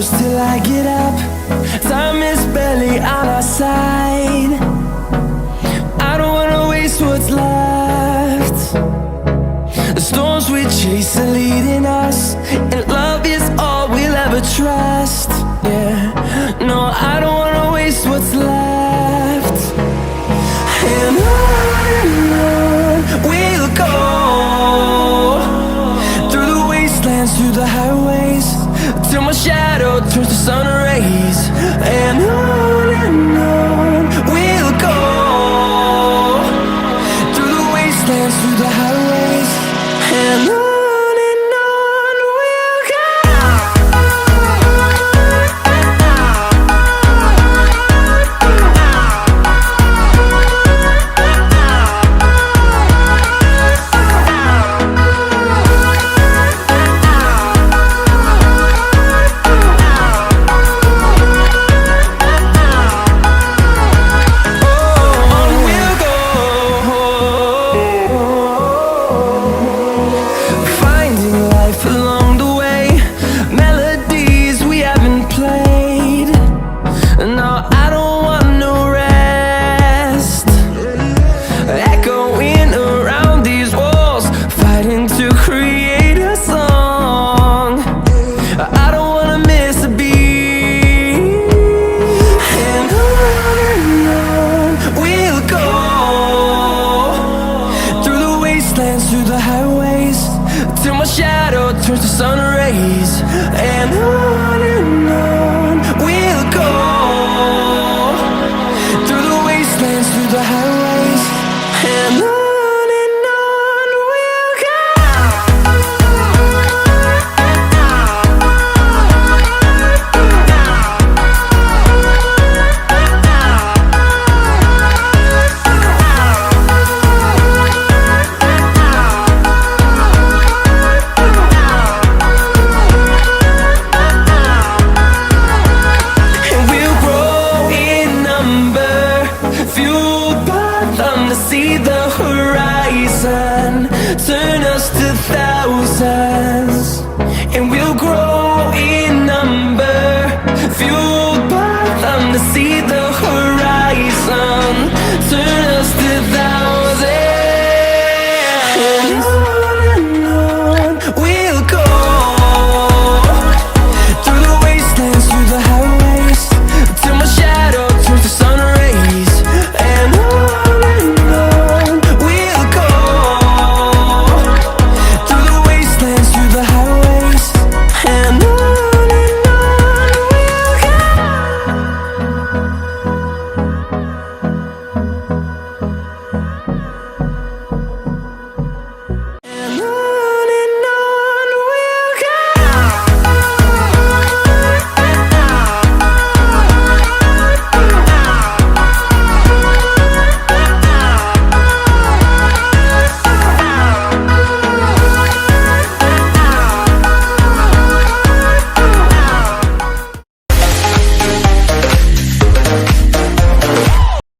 close till I get up. Time is barely on our side. I don't wanna waste what's left. The storms we chase are leading us, and love is all we'll ever trust. Yeah, no, I don't wanna waste what's left. And on we'll go, through the wastelands, through the highways, till my shadow turns to sun rays. And on we'll go, through the wastelands, through the highways, and on we'll go. Through the highways, till my shadow turns to sun rays. And on we'll go, through the wastelands, through the highways.